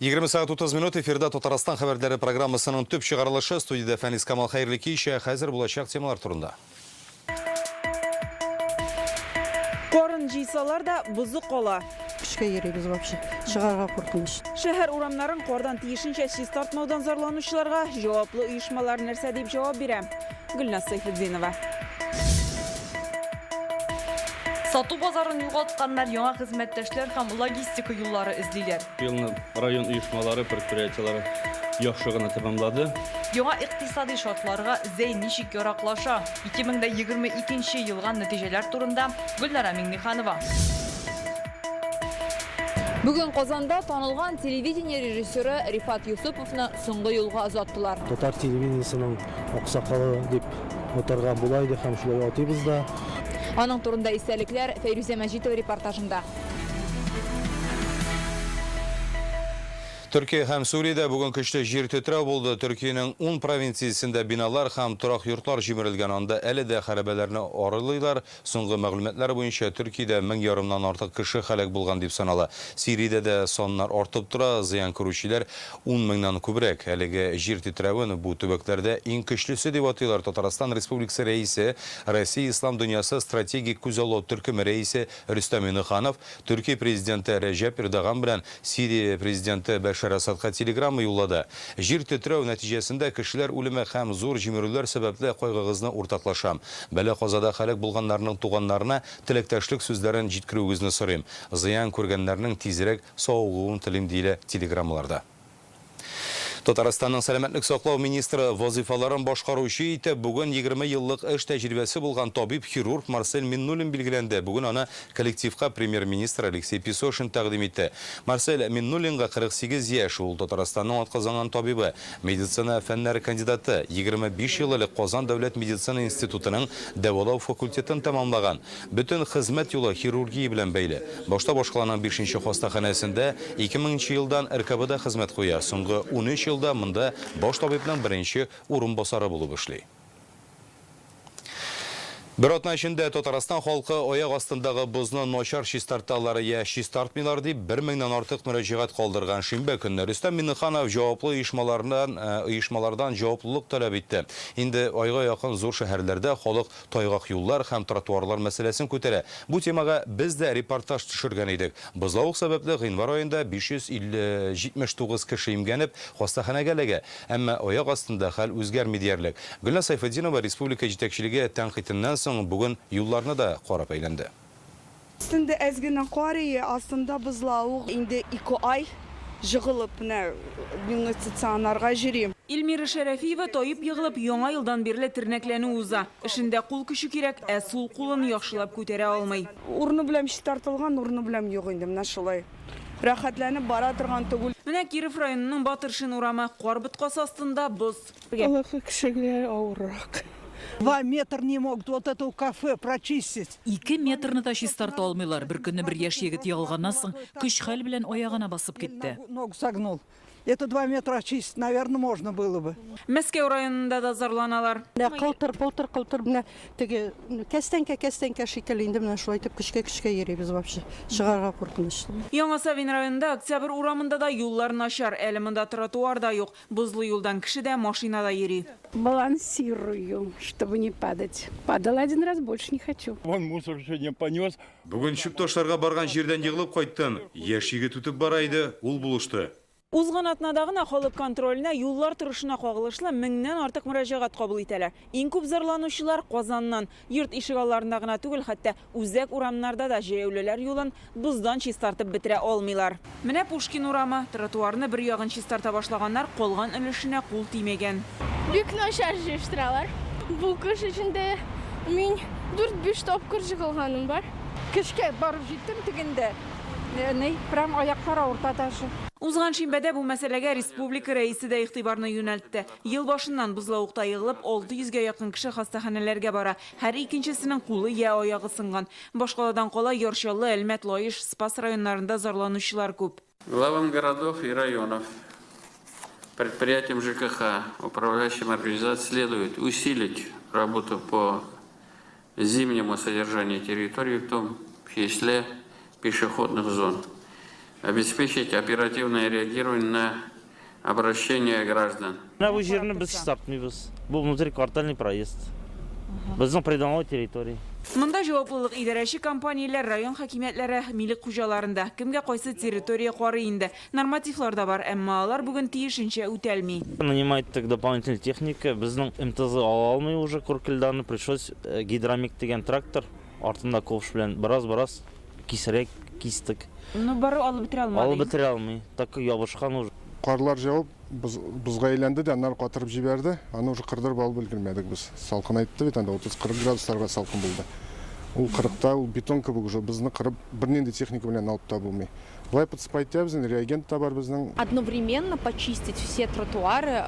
20 saat 30 minut efirde Totarastan haberleri programmasının tüp çıkarılışı stüdyoda Feniz Kamal Hayırlıki işe hazır bulacak temalar turunda. Korun ciysalar da buzu kola. Kışka yerebiz vapşı. Шығарға korkmuş. Şehir uramların kordan tiyişince şiz tartmaudan zarlanışlarga cevaplı uyuşmalar nerse deyip cevap berem. Gülnaz Sayfetdinova. Сату базарын юғалтқандар яңа хезмәттәшләр һәм логистика юллары эзлиләр. Елны район оешмалары, предприятиялары яхшы гына тәмамлады. Яңа икътисади шартларга зәй ничек яраклаша? 2022 елга нәтиҗәләр турында Гөлнара Миңнеханова. Бүгін Qozonda танылған телевидение режиссері Рифат Юсуповны соңғы юлға озаттылар. Татар телевидениесінің ақсақалы деп отырға булайды һәм шулай атыйбыз да. Аның турында истәлекләр Фәйрүзә Мәҗитова репортажында. Türkiye hem Suriye'de bugün kışta jir titreu buldu. Türkiye'nin 10 provinsiyasında binalar hem turak yurtlar jimirilgen anda eli de harabelerine oralıylar. Soңғы мәгълүматлар boyunca Türkiye'de 1000 yarımdan artık kişi halak bulgan dip sanalı. Suriye'de de sonlar ortып tura, ziyan көрүшүлөр 10 миңнен күбрәк. Әлеге жир титреуін bu төбәкләрдә иң көчлесе дип атыйлар. Татарстан Республикасы рәисе, Россия Ислам дөньясы стратегик күзаллау төркеме рәисе Рөстәм Миңнеханов, Türkiye президенты Рәҗәп Эрдоган белән Сирия президенты Башар Асадка телеграмма юллады. Жир титреу нәтиҗәсендә кешеләр үлеме һәм зур җимерүләр сәбәпле кайгыгызны уртаклашам. Бәлә казада халык булганнарның туганнарына теләктәшлек сүзләрен җиткерүегезне сорыйм. Зыян күргәннәрнең тизрәк сауыгуын телим диелә телеграммаларда. Татарстанның сәламәтлек саклау министры вазифаларын башкаручы итеп бүген 20 еллык эш тәҗрибәсе булган табиб-хирург Марсель Миннуллин билгеләнде. Бүген аны коллективка премьер-министр Алексей Песошин тәкъдим итте. Марсель Миннуллинга 48 яшь, ул Татарстанның атказанган табибы, медицина фәннәре кандидаты, 25 ел элек Казан дәүләт медицина институтының дәвалау факультетын тәмамлаган. Бөтен хезмәт юлы хирургия белән бәйле. Башта башкаланың 5-нче хастаханәсендә 2000 елдан РКБда хезмәт куя. Соңгы 13 елда монда баш табибның беренче урынбасары булып эшли. Bir атна içinde Татарстан халкы аяк астындагы бузны начар чистарталары я чистартмыйлар дип 1000нән артык мөрәҗәгать калдырган шимбә көнне Рөстәм Миңнеханов җаваплы оешмалардан җаваплылык таләп итте. Инде айга якын зур шәһәрләрдә халык тайгак юллар һәм тротуарлар мәсьәләсен күтәрә. Бу темага без дә репортаж төшергән идек. Бозлавык сәбәпле гыйнвар аенда 579 кеше имгәнеп хастаханәгә эләгә. Әмма аяк астында хәл үзгәрми диярлек. Гөлназ Сайфетдинова республика җитәкчелеге тәнкыйтеннан bugün yollarına da qarap eylendi. Aslında ezginin qarıyı aslında buzlauq indi 2 ay jığılıp ne staционарға jireyim. Ilmira Şərəfiyeva toyib yığılıb яңа yıldan birile tirnəkləni uza. İşində qul күші керек, sol qulunu yaxşılab көтәрә алмай. Urnu biləm tartılgan, urnu biləm yox indi менә шулай. Рәхәтләнеп бара торган түгел. Менә Киров районының Батыршин урамы қар бутқасы астында боз. Кешеләр авыррак. 2 метр не могут вот это кафе прочистить. 2 метрны да чистарта алмыйлар. Bir көнне bir яшь егет ягылганнан соң көч хәл белән аягына басып китте. Ногу согнул. Это 2 метра очистить, наверное, можно было бы. Мәскәү районында да зарланалар. Кылтыр менә теге кәстәнкә шикелле инде менә шулай итеп көчкә йөрибез вообще. Шығарға куркыныч. Яңа Савин районында Октябрь урамында да юллар начар, әле монда тротуар да юк. Бузлы юлдан кеше дә, машина да йөри. Балансирую, чтобы не падать. Падал один раз, больше не хочу. Вон мусор еще не понес. Бүген чүп ташларга барган җирдән егылып кайттым. Яшь егет үтеп бара иде, ул булышты. Узган атнадагы халык контролена юллар торышына кагылышлы 1000нән артык мөрәҗәгать кабул итәләр. Иң күп зарланучылар Казаннан, йорт ишек алларында гына түгел, хәтта үзәк урамнарда да җәяүлеләр юлын буздан чистартып бетерә алмыйлар. Менә Пушкин урамы, тротуарны бер ягын чистарта башлаганнар калган өлешенә кул тимәгән. Бик начар җыштыралар. Бу кыш içinde мин 4-5 тапкыр җыгылганым бар. Кешкә барып җиттем тегендә. Прям аяклар авырта даже. Узган шимбәдә бу мәсьәләгә республика рәисе дә игътибарны юнәлтте. Ел башыннан бузлавыкта егылып 600-гә якын кеше хастаханәләргә бара. Һәр икенчесенең кулы я аягы сынган. Башкаладан кала Ярчаллы, Әлмәт, Лаиш, Спас районнарында зарланучылар күп. Главам городов и районов, предприятиям ЖКХ, управляющим организациям следует усилить работу по зимнему содержанию территории, в том числе пешеходных зон. обеспечить оперативное реагирование на обращение граждан. Бұл жеріне біз тартмайбыз. Бұл внутриквартальный проезд. Біздің придомовой территория. Мында жауаплылық идарәші компаниялар район хакимиятләре милек хуҗаларында кемгә кайсы территория кары инде. Нормативлар да бар, әмма алар бүген тиешенчә үтәлми. Нанимать так дополнительная техника. Біздің МТЗ ала алмай уже Куркельданы. Пришлось гидромик деген трактор. Артында ковш белән бараз кисерек, кистік. Ну, бары алып бетерә алмады. Алып бетерә алмай. Так ябышкан уже. Қарлар жауып, бізға айланды да, анар қатырып жіберді. Аны уже қырдырып алып білгілмедік біз. Салқын айтты бет, 30-40 градустарға салқын болды. Ол қырықта, ол бетон кібік уже бізді қырып, бірненде техника білен алып та болмай. Былай подспайтя біздің, реагент та бар біздің. Одновременно почистить все тротуары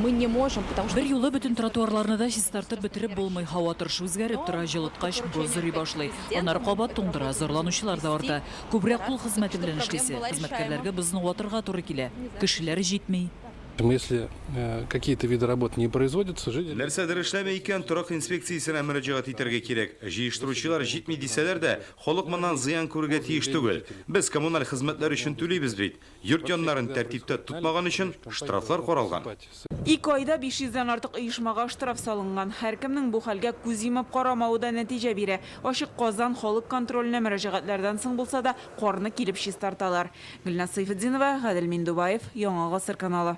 мы не можем, потому что... Бір юлы бүтін тротуарларны да чистартып бітіріп болмай, хауа торышы үзгәріп тұра, жылытқаш бозырый башлай. Анар қабат туңдыра, зарланушылар да арта. Күбрәк кул хезмәте белән эшлисе. Хезмәткәрләргә безнең ватырга туры килә. Кешеләр җитми. Если какие-то виды работ не производятся, жители... Нәрсәдер эшләмәй икән, торак инспекциясенә мөрәҗәгать итәргә кирәк. Җыештыручылар җитми дисәләр дә, халык моннан зыян күрергә тиеш түгел. Без коммуналь хезмәтләр өчен түлибез бит. Йорт яннарын тәртиптә тотмаган өчен штрафлар каралган. 2 айда 500-дән артык оешмага штраф салынган. Һәркемнең бу хәлгә күз йомып карамавы да нәтиҗә бирә. Ачык Казан халык контроленә мөрәҗәгатьләрдән соң булса да, карны килеп чистарталар. Гөлназ Сайфетдинова, Гадел Миндубаев, Яңа Гасыр каналы.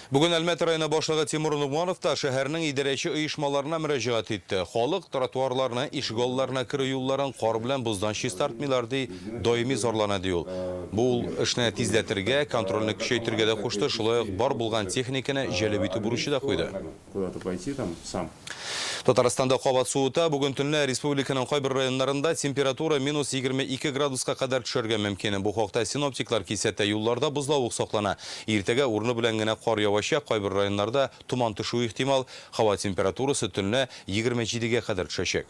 Бүген Әлмәт районы башлыгы Тимур Нугманов та шәһәрнең идарәче оешмаларына мөрәҗәгать итте. Халык тротуарларны, ишегалларны, кирү юлларын кар белән буздан чистартмыйлар ди, даими зарлана ди ул. Бу эшне тизләтергә, контрольне көчәйтергә дә кушты, шулай ук бар булган техниканы җәлеп итү бурычы да куйды. Татарстанда кабат суыта, бүген төнлә республиканың кайбер районнарында температура минус 22 градуска кадәр төшәргә мөмкин. Бу хакта синоптиклар кисәтә, юлларда бозлавык саклана. Иртәгә урыны белән генә кар явачак, кайбер районнарда туман төшү ихтимал. Һава температурасы төнлә 27-гә кадәр төшәчәк.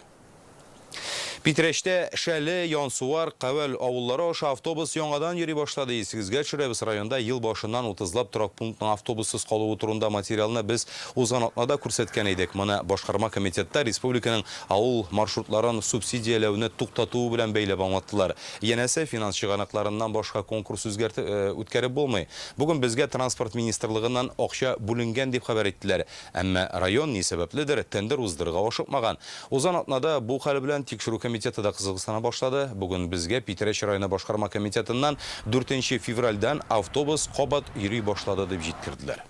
Питрәчтә шәле, Янсуар, Кавел авыллары аша автобус яңадан йөри башлады. Исегезгә төшерәбез, районда ел башыннан 30лап торак пунктның автобуссыз калуы турында материалны без узган атнада күрсәткән идек. Моны башкарма комитетта республиканың авыл маршрутларын субсидияләүне туктатуы белән бәйләп аңлаттылар. Янәсе финанс чыганакларыннан башка конкурс үткәреп булмый. Бүген безгә транспорт министрлыгыннан акча бүленгән дип хәбәр иттеләр. Әмма район ни сәбәпледер тендер уздырырга ашыкмаган. Узган атнада бу хәл белән тикшерү комитеты да кызыксына башлады. Бүген безгә Питрәч районы башкарма комитетыннан 4 февральдан автобус кабат йөри башлады дип җиткерделәр.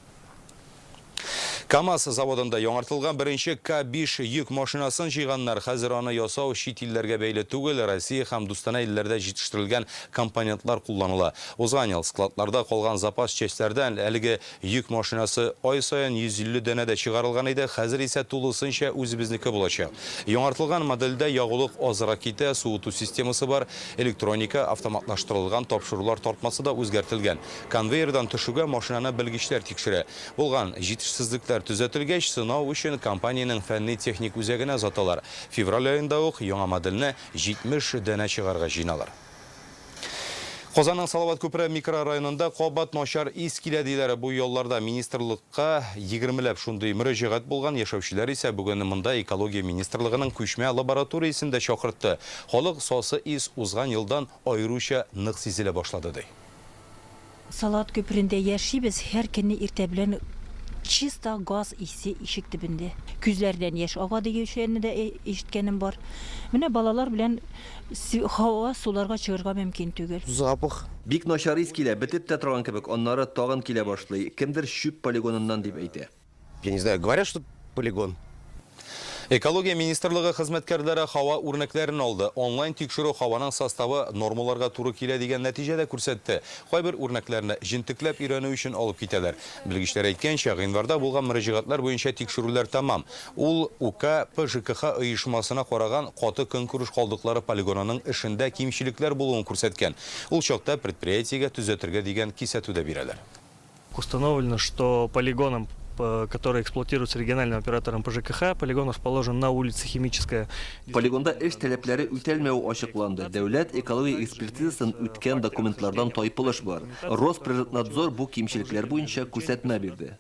КАМАЗ заводында яңартылган беренче К5 йөк машинасын җыйганнар. Хәзер аны ясау чит илләргә бәйле түгел, Россия һәм дустана илләрдә җитештерелгән компонентлар кулланыла. Узган ел складларда калган запас частьләрдән әлеге йөк машинасы ай саен 150 дәнәдә чыгарылган иде. Хәзер исә тулысынча үзебезнеке булачак. Яңартылган модельдә ягулык азрак китә, суыту системасы бар, электроника, автоматлаштырылган тапшырулар тартмасы да үзгәртелгән. Конвейердан төшүгә машинаны белгечләр тикшерә. Булган җитешсезлекләр төзәтелгәч, сынау өчен компаниянең фәнни техник үзәгенә озаталар. Февраль аенда ук яңа модельне 70 дәнә чыгарга җыйналар. Казанның Салават күпре микрорайонында кабат начар ис килә диләр. Бу ялларда министрлыкка 20ләп шундый мөрәҗәгать булган. Яшәүчеләр исә бүген монда экология министрлыгының күчмә лабораториясендә чакыртты. Халык сасы ис узган елдан аеруча нык сизелә башлады ди. Салават күпрендә яшибез, һәр көнне иртә белән чиста газ исе ишек төбендә. Күзләрдән яшь ага дигәнне дә ишеткәнем бар. Менә балалар белән һава суларга чыгарга мөмкин түгел. Запах. Бик начар ис килә, бетеп тә торган кебек, аннары тагын килә башлый. Кемдер шүп полигоныннан дип әйтә. Я не знаю, говорят, что полигон. Экология министрлыгы хезмәткәрләре һава үрнәкләрен алды. Онлайн тикшерү һаваның составы нормаларга туры килә дигән нәтиҗәдә күрсәтте. Кайбер үрнәкләрне җентекләп өйрәнү өчен алып китәләр. Белгечләр әйткәнчә, гыйнварда булган мөрәҗәгатлар буенча тикшерүләр тамам. Ул УК ПЖКХ оешмасына караган каты көнкүреш калдыклары полигонының эшендә кимчелекләр булуын күрсәткән. Ул чакта предприятиегә төзәтергә дигән кисәтү дә бирәләр. Установлено, что полигоном, который эксплуатируется региональным оператором ПЖКХ, полигон расположен на улице Химическая. Полигонда эш таләпләре үтәлмәү ачыкланды. Дәүләт экология экспертизасын үткән документлардан тайпылыш бар. Росприроднадзор бу кимчелекләр буенча күрсәтмә бирде.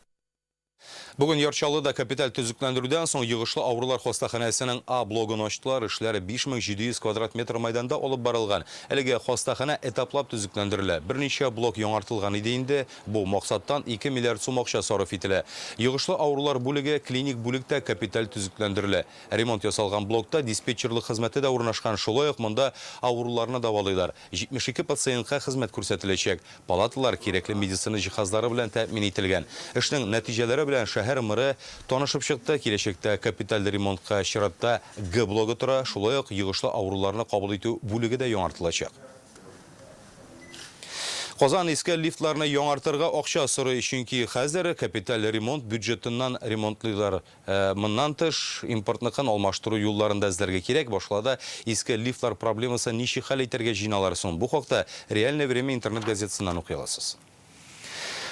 Бүген Ярчаллыда капиталь төзекләндерүдән соң йыгышлы авырулар хастаханәсенең А блогын ачтылар. Эшләре 5700 квадрат метр майданда алып барылган. Әлегә хастахана этаплап төзекләндерелә. Берничә блок яңартылган иде инде. Бу максаттан 2 миллиард сум акча сарыф ителә. Йыгышлы авырулар бүлеге клиник бүлектә капиталь төзекләндерелә. Ремонт ясалган блокта диспетчерлык хезмәте дә урнашкан. Шулай ук монда авыруларны давалыйлар. 72 пациентка хезмәт күрсәтеләчәк. Палаталар кирәкле медицина җиһазлары белән тәэмин ителгән. Эшнең нәтиҗәләре белән шәһәр мэры танышып чыкты. Киләчәктә капиталь ремонтка чиратта Г блогы тора. Шулай ук йыгышлы авыруларны кабул итү бүлеге дә яңартылачак. Казан иске лифтларны яңартырга акча сорый, чөнки хәзер капиталь ремонт бюджетыннан ремонтлыйлар. Моннан тыш импортныкын алмаштыру юлларында эзләргә кирәк. Башлада иске лифтлар проблемасы ничек хәл итәргә җыйналар соң. Бу хакта Реальное время интернет газетасыннан укый аласыз.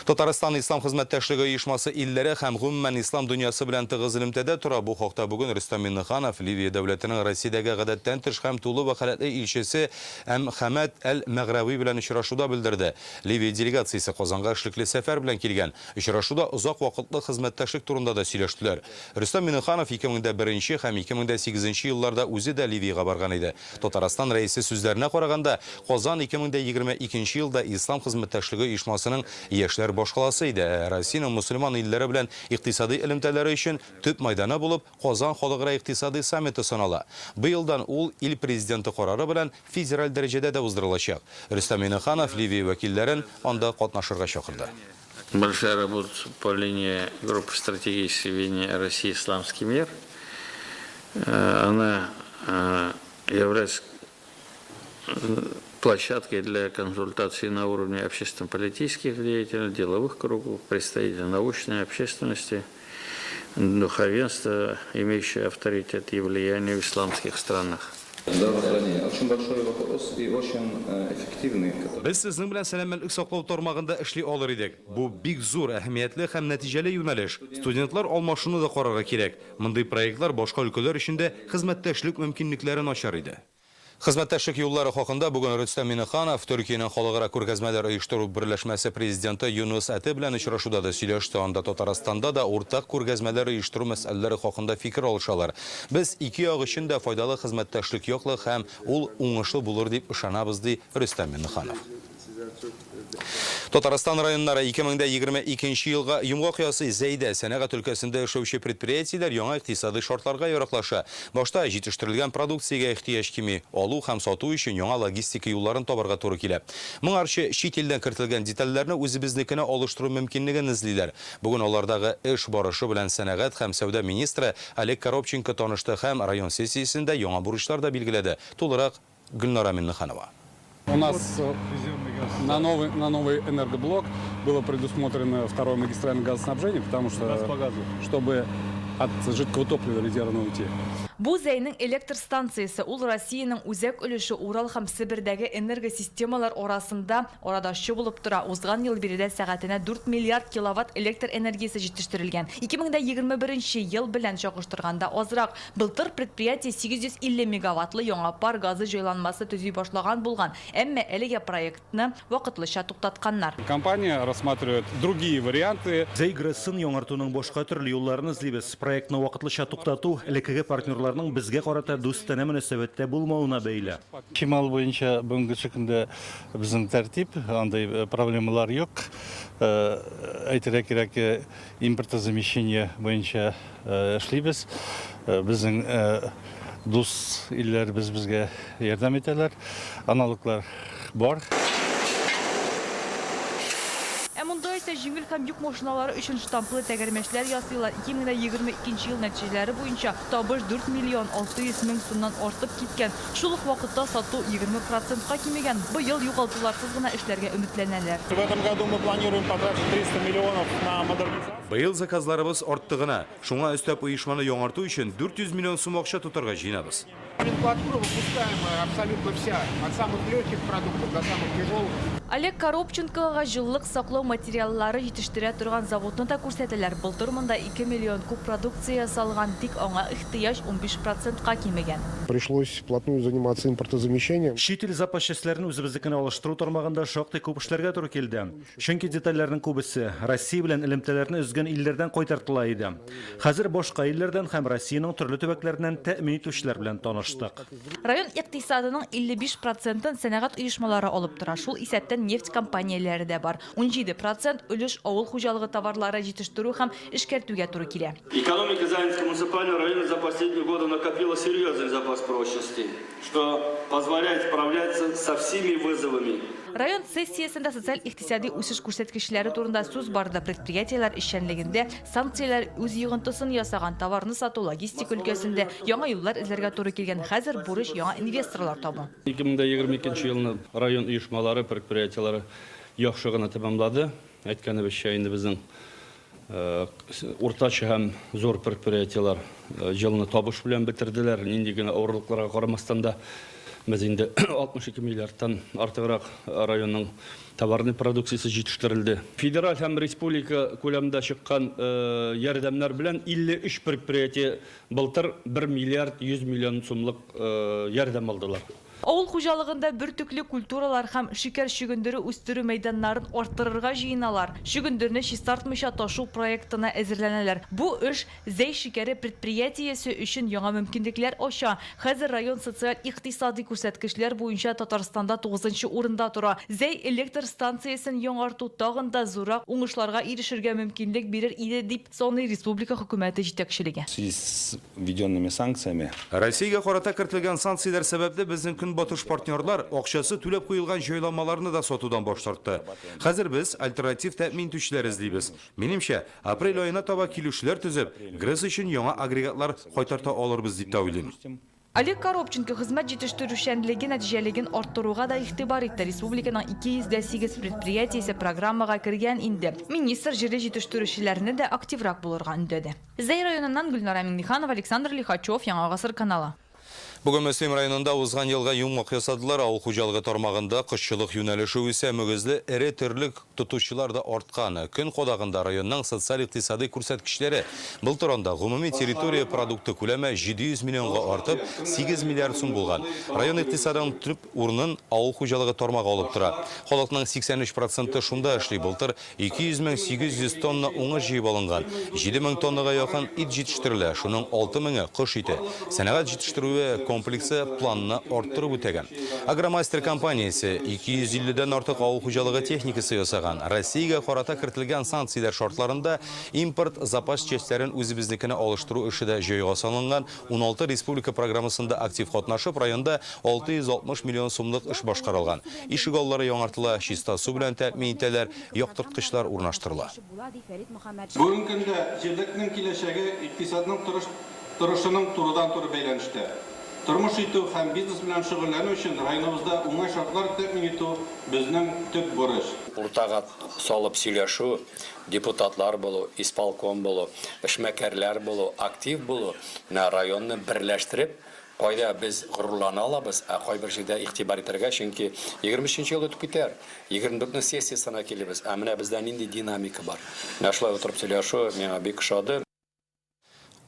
Татарстан Ислам хезмәттәшлеге оешмасы илләре һәм гомумән ислам дөньясы белән тыгыз элемтәдә тора. Бу хакта бүген Рөстәм Миннеханов Ливия дәүләтенең Россиядәге гадәттән тыш һәм тулы вәкаләтле илчесе Хәмәд әл-Мәграви белән очрашуда белдерде. Ливия делегациясе Казанга эшлекле сәфәр белән килгән. Очрашуда озак вакытлы хезмәттәшлек турында да сөйләштеләр. Рөстәм Миннеханов 2001 һәм 2008 елларда үзе дә Ливиягә барган иде. Татарстан рәисе сүзләренә караганда, Казан 2022 елда Ислам хезмәттәшлеге оешмасының яшьләр башкаласы иде. Россиянең мусульман илләре белән икътисади элемтәләре өчен төп майданы булып Казан халыкара икътисади саммиты санала. Быелдан ул ил президенты карары белән федераль дәрәҗәдә дә уздырылачак. Рөстәм Миннеханов Ливия вәкилләрен анда катнашырга чакырды. Большая работа по линии группы стратегической видения России «Исламский мир». Она является площадкой для консультаций на уровне общественно-политических деятелей, деловых кругов, представителей научной общественности, духовенства, имеющие авторитет и влияние в исламских странах. Очень большой вопрос и очень эффективный. Без сезнең белән сәламәтлек саклау тармагында эшли алыр идек. Бу бик зур әһәмиятле һәм нәтиҗәле юнәлеш. Студентлар алмашуны да карарга кирәк. Мондый проектлар башка өлкәләр өчен хезмәттәшлек мөмкинлекләрен ачар иде. Хезмәттәшлек юллары хакында бүген Рөстәм Миннеханов Төркиянең халыкара күргәзмәләр оештыру берләшмәсе президенты Юнус Әте белән очрашуда да сөйләште. Анда Татарстанда да уртак күргәзмәләр оештыру мәсьәләләре хакында фикер алышалар. Без ике як өчен дә файдалы хезмәттәшлек яклы һәм ул уңышлы булыр дип ышанабыз, ди Рөстәм Миннеханов. Татарстан районнары 2022 елга йомгак ясый Зәйдә сәнәгать өлкәсендә эшләүче предприятиеләр яңа икътисади шартларга яраклаша. Башта җитештерелгән продукциягә ихтыяҗ кими, алу һәм сату өчен яңа логистика юлларын табарга туры килә. Моңарчы чит илдән кертелгән детальләрне үзебезнекенә алыштыру мөмкинлеген эзлиләр. Бүген алардагы эш барышы белән сәнәгать һәм сәүдә министры Олег Коробченко танышты һәм район сессиясендә яңа бурычлар да билгеләде. Тулырак Гөлнара Миннеханова. У нас на новый энергоблок было предусмотрено второе магистральное газоснабжение, потому что, чтобы от жидкого топлива резервно уйти. Бу Зәйнең электр станциясе ул Россиянең үзәк өлеше Урал һәм Сибирдәге энергосистемалар арасында арадашчы булып тора. Узган ел биредә сәгатенә 4 миллиард киловатт электр энергиясе җитештерелгән. 2021 ел белән чагыштырганда азрак. Былтыр предприятие 850 мегаваттлы яңа пар газы җайланмасы төзи башлаган булган. Әмма әлегә проектны вакытлыча туктатканнар. Компания рассматривает другие варианты. Зәйгрәсен яңартуның башка төрле юлларын эзлибез. Проектны вакытлыча туктату элеккеге партнерларның безгә карата дустанә мөнәсәбәттә булмауына бәйле. Кемал буенча бүгенге көндә безнең тәртип, андай проблемалар юк. Әйтергә кирәк, импортозамещение буенча эшлибез. Безнең дус илләр безгә ярдәм итәләр. Аналоглар бар. Монда исә җиңел һәм юк машиналары өчен штамплы тәгәрмәчләр ясыйлар. 2022 ел нәтиҗәләре буенча табыш 4 миллион 600 мең сумнан артып киткән. Шул ук вакытта сату 20%-ка кимегән. Быел югалтуларсыз гына эшләргә өметләнәләр. В этом году мы планируем потратить 300 миллионов на модернизацию. Быел заказларыбыз артты гына. Шуңа өстәп оешманы яңарту өчен 400 миллион сум акча тотарга җыйнабыз. Платформа выпускаем абсолютно вся, от самых легких продуктов до самых тяжелых. Олег Коробченкоға жыллык саклау материаллары жетиштире турган заводны да күрсәтәләр. Былтыр монда 2 миллион куб продукция салган, тик аңа ихтыяж 15%-ка кимегән. Пришлось вплотную заниматься импортозамещением. Шит ил запасчасларын үзебезнекенә алыштыру тармагында шактый күп эшләргә туры килде. Чөнки детальләрнең күбесе Россия белән элемтәләрне үзгән илләрдән кайтартыла иде. Хәзер башка илләрдән һәм Россиянең төрле төбәкләреннән тәэмин итүчеләр белән таныштык. Район икътисадының 55%-ын сәнәгать оешмалары алып тора. Шул исәптән нефть компанияләре дә бар. 17% өлеш авыл хуҗалыгы товарлары җитештерү һәм эшкәртүгә туры килә. Экономика Заинского муниципального района за последние годы накопила серьезный запас прочности, что позволяет справляться со всеми вызовами. Район сессиясында социаль-икътисади үсеш күрсәткечләре турында сүз барды. Предприятиялар эшчәнлегендә санкциялар үз йогынтысын ясаган, товарны сату логистик өлкәсендә яңа юллар эзләргә туры килгән. Хәзер бурыч яңа инвесторлар табу. 2022 елны район оешмалары, предприятиялары яхшы гына тәмамлады. Әйткәнебезчә, инде безнең уртача һәм зур предприятиялар җылны табыш белән бетерделәр. Инде генә авырлыкларга карамастан да biz инде 62 миллиардтан артыграк районның товарный продукциясы җитештерелде. Федераль һәм республика күләмендә чыккан ярдәмнәр белән 53 предприятие былтыр 1 миллиард 100 миллион сумлык ярдәм алдылар. Авыл хуҗалыгында бер төкле культуралар һәм шикәр шөгендере үстерү мәйданнарын арттырырга җыеналар. Шөгендерне чистартмыйча ташу проектына әзерләнәләр. Бу эш Зәй шикәре предприятиесе өчен яңа мөмкинлекләр ача. Хәзер район социаль-икътисади күрсәткечләр буенча Татарстанда 9нчы урында тора. Зәй электр станциясен яңарту тагын да зурак уңышларга ирешергә мөмкинлек бирер иде дип саный республика хөкүмәте җитәкчелеге. С введенными санкциями. Россиягә карата кертелгән санкцияләр сәбәпле безнең Батыш партнерлар акчасы түләп куелган җайламаларны да сатудан баш тартты. Хәзер без альтернатив тәэмин итүчеләр эзлибез. Минемчә, апрель аена таба килүчләр төзеп, ГРЭС өчен яңа агрегатлар кайтарта алырбыз дип уйлыйм. Олег Коробченко хезмәт җитештерүчәнлеге нәтиҗәлеген арттыруга да игътибар итте. Республиканың 208 предприятиесе программага кергән инде. Министр җире җитештерүчеләрне дә активрак булырга өндәде. Зәй районыннан Гөлнара Миңнеханова, Александр Лихачев, Яңа Гасыр каналы. Бүген Мөслим районында узган елга юмак ясадылар. Авыл хуҗалыгы тармагында кышчылык юнәлеше үсә, мөгезле эре терлек тотучылар да арткан. Көн кодагында районның социаль-икътисади күрсәткечләре былтыр анда гомуми территория продукты күләме 700 миллионга артып, 8 миллиард сум булган. Район икътисадының төп урынын авыл хуҗалыгы тармагы алып тора. Халыкның 83% шунда эшли. Былтыр 200,800 тонна уңыш җыеп алынган. 7000 тоннага якын ит җитештерелә. Шуның 6000-ы кыш ите. Сәнәгать җитештерүе комплексы планны арттырып үтәгән. Агромастер компаниясе 250дән артык авыл хуҗалыгы техникасы ясаган. Россиягә карата кертелгән санкцияләр шартларында импорт запас частьләрен үзебезнекенә алыштыру эше дә җайга салынган. 16 республика программасында актив катнашып, районда 660 миллион сумлык эш башкарылган. Ишек аллары яңартыла, чиста су белән тәэмин итәләр, яктырткычлар урнаштырыла. Бүгенге көндә җирлекнең киләчәге икътисадның торышының турыдан-туры бәйләнештә. Тормыш итү һәм бизнес белән шөгыльләнү өчен районыбызда уңай шартлар тәэмин итү безнең төп бурыч. Уртага салып сөйләшү, депутатлар булу, исполком булу, эшмәкәрләр булу, актив булу, районны берләштереп, кайда без горурлана алабыз, кайбер җирдә игътибар итәргә, чөнки 23нчы ел үтеп китәр. 24нче сессиясына килебез. Менә бездә нинди динамика бар. Шулай утырып сөйләшү миңа бик ошады.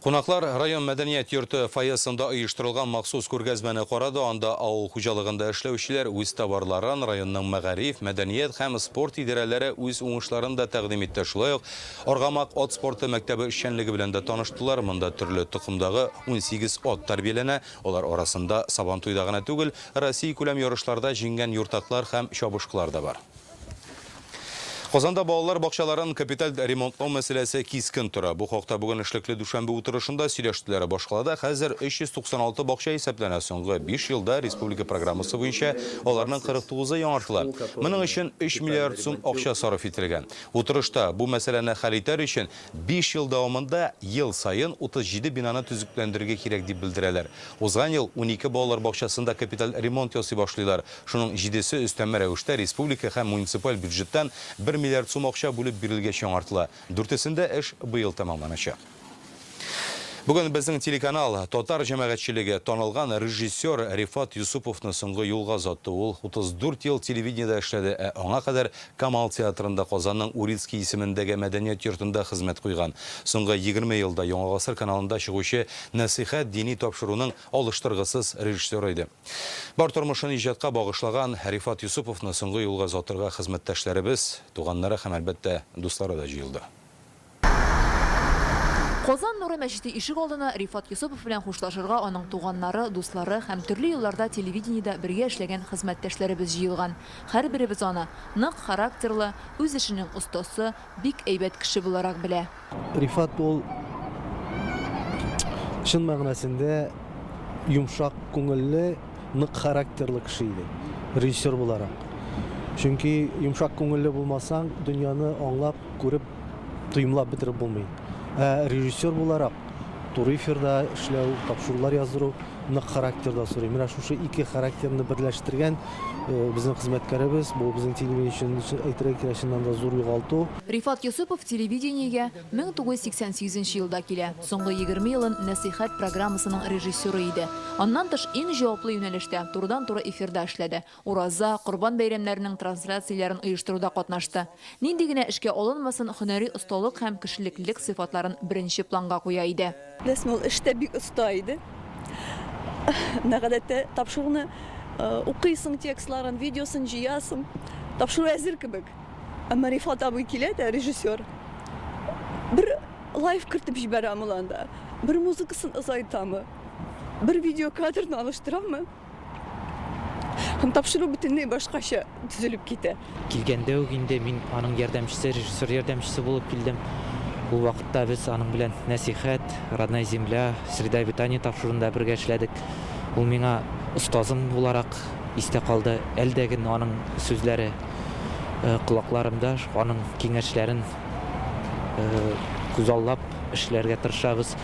Кунаклар район мәдәният йорты фойесында оештырылган махсус күргәзмәне карады. Анда авыл хуҗалыгында эшләүчеләр үз товарларын районның мәгариф, мәдәният һәм спорт идарәләре үз уңышларын да тәкъдим итте. Шулай ук Аргамак ат спорты мәктәбе эшчәнлеге белән дә таныштылар. Монда төрле тукымдагы 18 ат тәрбияләнә. Алар арасында Сабантуйда гына түгел, Россия күләм ярышларда җиңгән юртаклар һәм чабышкылар да бар. Казанда балалар бакчаларын капиталь ремонтлау мәсьәләсе кискен тора. Бу хакта бүген эшлекле дүшәмбе утырышында сөйләштеләр. Башкалада хәзер 396 бакча исәпләнә. Соңгы 5 елда республика программасы буенча аларның 49-ы яңартыла. Моның өчен 3 миллиард сум акча сарыф ителгән. Утырышта бу мәсьәләне хәл итәр өчен 5 ел дәвамында ел сайын 37 бинаны төзекләндерергә кирәк дип белдерәләр. Узган ел 12 балалар бакчасында капиталь ремонт ясый башлыйлар. Шуның 7-се өстәмә рәвештә республика һәм муниципаль бюджеттан 1 миллиард сум акча бүлеп бирелгәч яңартыла. 4-сендә эш быел тәмамланачак. Бүген безнең телеканал татар җәмәгатьчелеге танылган режиссер Рифат Юсуповны соңгы юлга озатты. Ул 34 ел телевидениедә эшләде, аңа кадәр Камал театрында Казанның Урицкий исемендәге мәдәният йортында хезмәт куйган. Соңгы 20 елда Яңа гасыр каналында чыгучы Насихат дини тапшыруның алыштыргысыз режиссеры иде. Бар тормышын иҗатка багышлаган Рифат Юсуповны соңгы юлга озатырга хезмәттәшләребез, туганнары һәм әлбәттә дуслары да җыелды. Казан Нуры мәчете ишек алдына Рифат Юсупов белән хушлашырга аның туганнары, дуслары һәм төрле елларда телевидениедә бергә эшләгән хезмәттәшләребез җыелган. Һәрберебез аны нык характерлы, үз эшенең остасы, бик әйбәт кеше буларак белә. Рифат ул чын мәгънәсендә йомшак күңелле, нык характерлы кеше иде, режиссер буларак. Чөнки йомшак күңелле булмасаң, дөньяны аңлап, күреп, тоймлап бетереп булмый. Режиссер буларак туры эфирда эшләү, тапшырулар яздыру, нык характерда сорый. Менә шушы ике характерны берләштергән безнең хезмәткәребез, бу безнең телевидение әйтергә кирәк да зур югалту. Рифат Юсупов телевидениегә 1988 елда килә. Соңгы 20 елын Насихат программасының режиссеры иде. Аннан тыш иң җаваплы юнәлештә турыдан-туры эфирда эшләде. Ураза, Корбан бәйрәмнәренең трансляцияләрен оештыруда катнашты. Нинди генә эшкә алынмасын, һөнәри осталык һәм кешелеклелек сыйфатларын беренче планга куя иде. Рәсмәл эштә бик оста иде. Нәгадәттә тапшыруны укыйсың текстларын, видеосын җыясың. Тапшыру әзер кебек. Әмма Рифат абый килә дә режиссер. Бер лайв кертеп җибәрәм анда. Бер музыкасын озайтамы. Бер видео кадрын алыштырамы. Һәм тапшыру бөтенләй башкача төзелеп китә. Килгәндә үк инде мин аның ярдәмчесе, режиссер ярдәмчесе булып килдем. Ул вакытта без аның белән Насихат, Родная земля, Среда обитания тапшырында бергә эшләдек. Ул миңа остазым буларак истә калды. Әлдәге аның сүзләре колакларымда, аның киңәшләрен күзаллап эшләргә тырышабыз.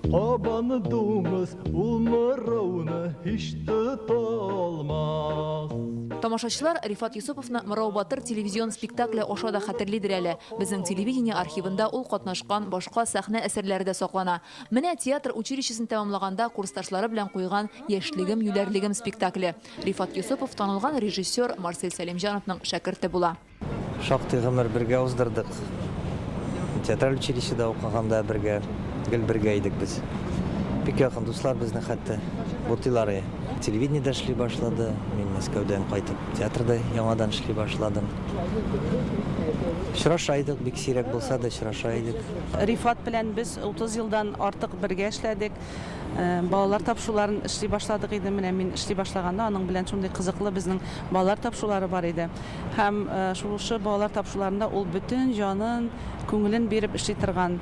Кабаны думыз, улмырауны һич тоталмас. Тамашачылар Рифат Юсуповны Мырау Батыр телевизион спектакле аша да хәтерлидер әле. Безнең телевидение архивында ул катнашкан башка сәхнә әсәрләре дә саклана. Менә театр училищесын тәмамлаганда курсташлары белән куйган Яшьлегем, юләрлегем спектакле. Рифат Юсупов танылган режиссер Марсель Сәлимҗановның шәкерте була. Шактый гомер бергә уздырдык. Театраль училищеда укыганда бергә идек без. Бик якын дуслар безнең хәтта. Бутылары телевидениедә эшли башлады. Мин Мәскәүдән кайтып театрда яңадан эшли башладым. Очрашайдык, бик сирәк булса да очрашайдык. Рифат белән без 30 елдан артык бергә эшләдек. Балалар тапшыруларын эшли башладык иде. Менә мин эшли башлаганда аның белән шундый кызыклы безнең балалар тапшырулары бар иде. Һәм шушы балалар тапшыруларында ул бөтен җанын, күңелен биреп эшли торган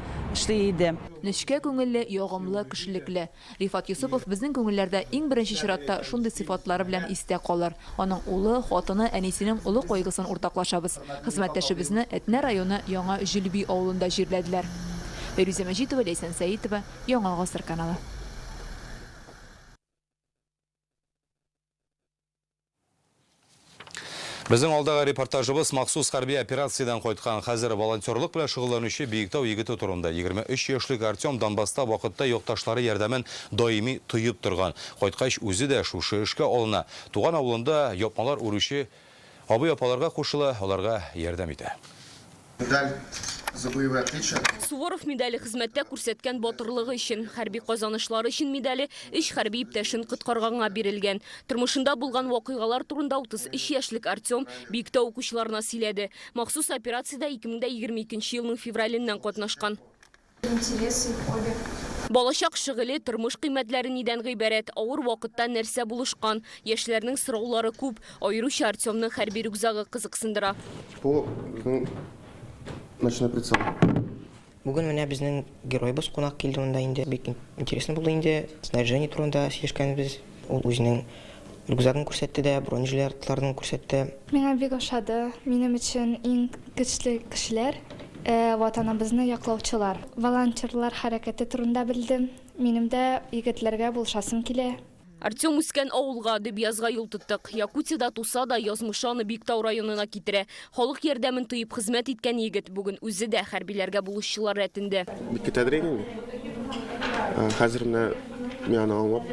иде. Нечкә күңелле, ягымлы, кешелекле. Рифат Юсупов безнең күңелләрдә иң беренче чиратта шундый сыйфатлары белән истә калыр. Аның улы, хатыны, әнисенең улы кайгысын уртаклашабыз. Хезмәттәшебезне Әтнә районы Яңа Җилби авылында җирләделәр. Фәрүзә Мәҗитова, Ләйсән Сәитова, Яңа гасыр каналы. Безнең алдагы репортажыбыз махсус хәрби операциядән кайткан хәзер волонтерлык белән шөгыльләнүче Биектау егете турында. 23 яшьлек Артем Донбасста вакытта якташлары ярдәмен даими тоеп торган. Кайткач үзе дә шушы эшкә алына. Туган авылында япмалар уручы абый-апаларга кушыла, аларга ярдәм итә. Суворов медале хезмәттә күрсәткән батырлыгы өчен, хәрби казанышлары өчен медале өч хәрби иптәшен коткарганга бирелгән. Тормышында булган вакыйгалар турында 33 яшьлек Артем Биектау укучыларына сөйләде. Махсус операциядә 2022 елның февраленнән катнашкан. Балачак шөгыле тормыш кыйммәтләре нидән гыйбарәт, авыр вакытта нәрсә булышкан, яшьләрнең сораулары күп, аеруча Артемның хәрби рюкзагы кызыксындыра. Ночной прицел. Бүген менә безнең геройбыз кунак килде монда инде. Бик интересно булды инде. Снаряжение турында сөйләшкәнбез. Ул үзенең рюкзагын күрсәтте дә, бронежилетларын күрсәтте. Миңа бик ошады. Минем өчен иң көчле кешеләр ватаныбызны яклаучылар. Волонтерлар хәрәкәте турында белдем. Минем дә егетләргә булышасым килә. Артем үскән авылга дип язга юл тоттык. Якутиядә туса да язмышаны Биектау районына китерә. Халык ярдәмен тоеп хезмәт иткән егет бүген үзе дә хәрбиләргә булышчылар рәтендә. Хәзер менә мен аңлап,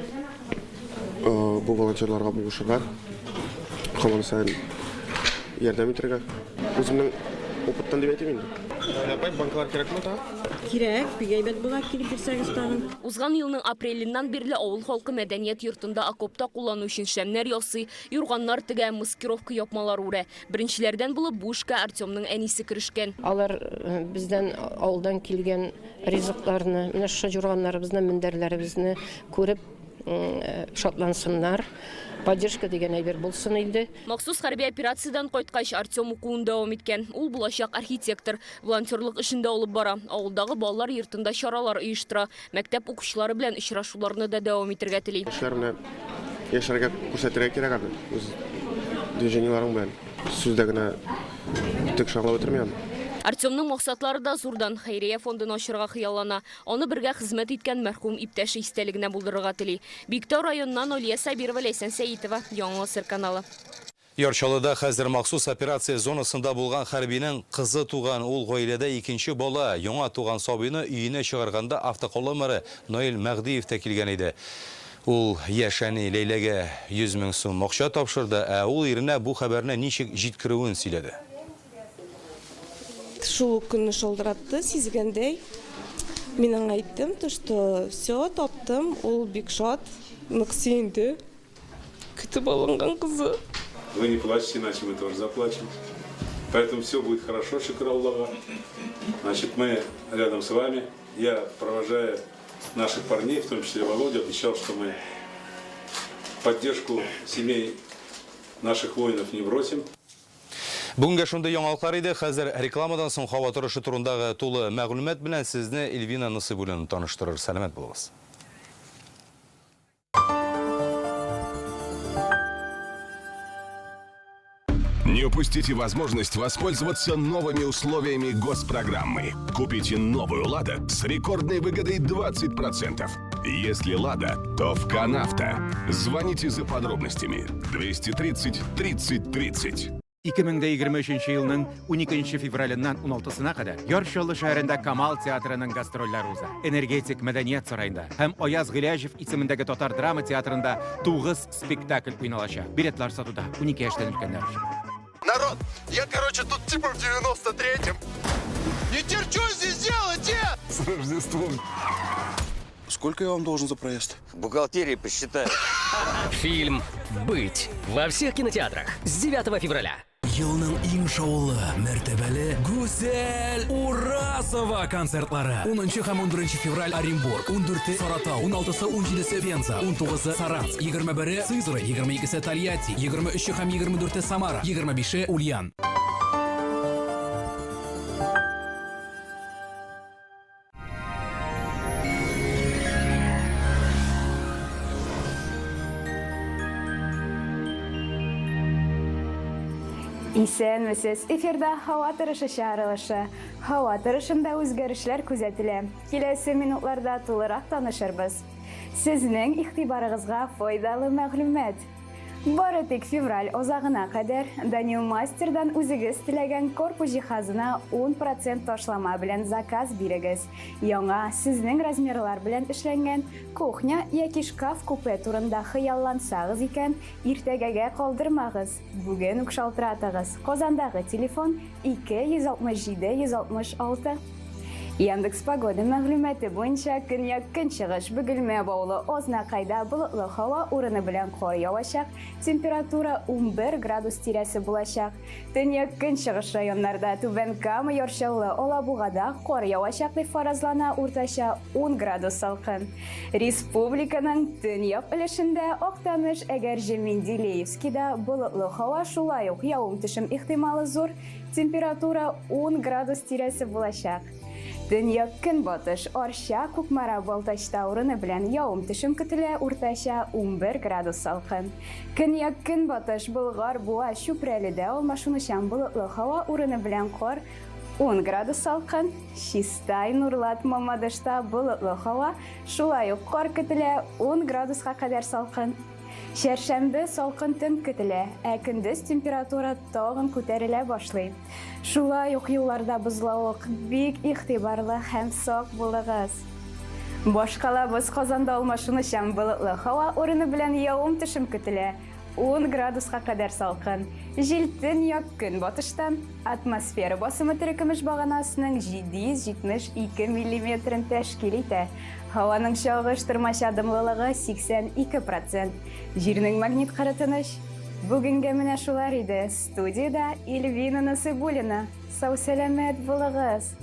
бу волонтерларга булышырга, һаман сайын ярдәм итәргә. Үземнең опыттан дип әйтим инде. Апай, банклар кирәкме та? Кирәк, бигәйбәт була килеп бирсәгез тагын. Узган елның апреленнан бирле авыл халкы мәдәният йортында окопта куллану өчен шәмнәр ясый, юрганнар тегә, маскировка япмалар үрә. Беренчеләрдән булып бу эшкә Артемның әнисе керешкән. Алар бездән авылдан килгән ризыкларны, менә шу юрганнарыбызны, мендәрләребезне күреп шатлансыннар. Поддержка дигән әйбер булсын инде. Махсус хәрби операциядән кайткач Артем укуын дәвам иткән. Ул булачак архитектор, волонтерлык эшендә алып бара. Авылдагы балалар йортында чаралар оештыра. Мәктәп укучылары белән очрашуларны да дәвам итәргә тели. Эшләрне яшәргә күрсәтергә кирәк аны. Үз движениеларың белән сүздә генә тик шаңлап бетермәям. Артемның максатлары да зурдан. Хәйрия фондын ачырга хыяллана. Аны бергә хезмәт иткән мәрхүм иптәше истәлегенә булдырырга тели. Биектау районыннан Олия Сабирова, Ләйсән Сәитова, Яңа Гасыр каналы. Ярчалыда хәзер махсус операция зонасында булган хәрбинең кызы туган ул гаиләдә икенче бала яңа туган сабыйны өенә чыгарганда автоколлымыры Наил Мәгдиев тә килгән иде. Ул яшәни Ләйләгә 100 000 сум акча тапшырды, ә ул иренә бу хәбәрне ничек җиткерүен сөйләде. Шул көнне шылдыратты, сизгәндәй. Мин аңа әйттем, что все, таптым, ул бик шат, нык сөенде. Көтеп алынган кызы. Вы не плачьте, иначе мы тоже заплачем. Поэтому все будет хорошо, шукр Аллаха. Значит, мы рядом с вами. Я, провожая наших парней, в том числе Володю, обещал, что мы поддержку семей наших воинов не бросим. Бүгенге шундый яңалыклар иде. Хәзер рекламадан соң һава торышы турындагы тулы мәгълүмат белән сезне Эльвина Насыйбуллина таныштырыр. Сәламәт булыгыз. Не упустите возможность воспользоваться новыми условиями госпрограммы. Купите новую «Лада» с рекордной выгодой 20%. Если «Лада», то в «Канавто». Звоните за подробностями. 230 30 30. 2023 елның 12 февраліннан 16-сына қадар Ярчалы шәһәрендә Камал театрының гастрольләр уза. Энергетик мәдәният сарайында һәм Аяз Гыляҗев исемендәге Татар драма театрында 9 спектакль уйналачак. Билетлар сатуда 12 яшьтән өлкәннәр өчен. Народ, я, тут типа в 93-м. Не терпю здесь делать, С Рождеством. Сколько я вам должен за проезд? В бухгалтерии посчитаю. Фильм «Быть» во всех кинотеатрах с 9 февраля. Елның иң шаулы, мәртәбәле, гүзәл, Урасова концертлары. 10 һәм 11 февраль Оренбург, 14 Саратау, 16 17 Пенза, 19 Саранск, 21 Сызрань, 22 Тольятти, 23 һәм 24 Самара, 25 Ульян. Исәнмесез, эфирда һава торышы чыгарылышы. Һава торышында үзгәрешләр күзәтелә. Киләсе минутларда тулырак танышырбыз. Сезнең игътибарыгызга файдалы мәгълүмат. Бары тик февраль озагына кадәр Данил Мастердан үзегез теләгән корпус җиһазына 10% ташлама белән заказ бирегез. Яңа сезнең размерлар белән эшләнгән кухня яки шкаф купе турында хыяллансагыз икән, иртәгәгә калдырмагыз. Бүген үк шалтыратыгыз. Казандагы телефон 267 166. Яндекс погода мәгълүматы буенча көньяк-көнчыгыш Бөгелмә баулы Ознакайда болытлы һава урыны белән кар явачак, температура 11 градус тирәсе булачак. Төньяк-көнчыгыш районнарда Түбән Кама, Ярчалы, Алабугада кар явачак дип фаразлана, уртача 10 градус салкын. Республиканың төньяк өлешендә Актаныш, Әгәрҗе, Менделеевскида болытлы һава, шулай ук явым-төшем ихтималы зур, температура 10 градус тирәсе булачак. Төньяк-көнбатыш Арча, Кукмара, Балтачта урыны белән явым-төшем көтелә, уртача 11 градус салкын. Көньяк-көнбатыш Болгар, Буа, Чүпрәледә алмашынучан болытлы һава, урыны белән кар 10 градус салкын. Чистай, Нурлат, Мамадышта болытлы һава, шулай ук кар көтелә, 10 градуска кадәр салкын. Шәршәмбе салкын төн көтелә, ә көндез температура тагын күтәрелә башлый. Шулай ук юлларда бозлавык, бик игътибарлы һәм сак булыгыз. Башкалабыз Казанда алмашынучан болытлы һава урыны белән явым-төшем көтелә. 10 градуска кадәр салкын. Җилтен як көн батыштан. Атмосфера басымы төркемеш баганасының 772 миллиметрын тәшкил итә. Һаваның чагыштырмача дымлылыгы 82%. Җирнең магнит кырытыныш. Бүгенгә менә шулар иде. Студиядә Эльвина Насыйбуллина. Сау сәламәт булыгыз.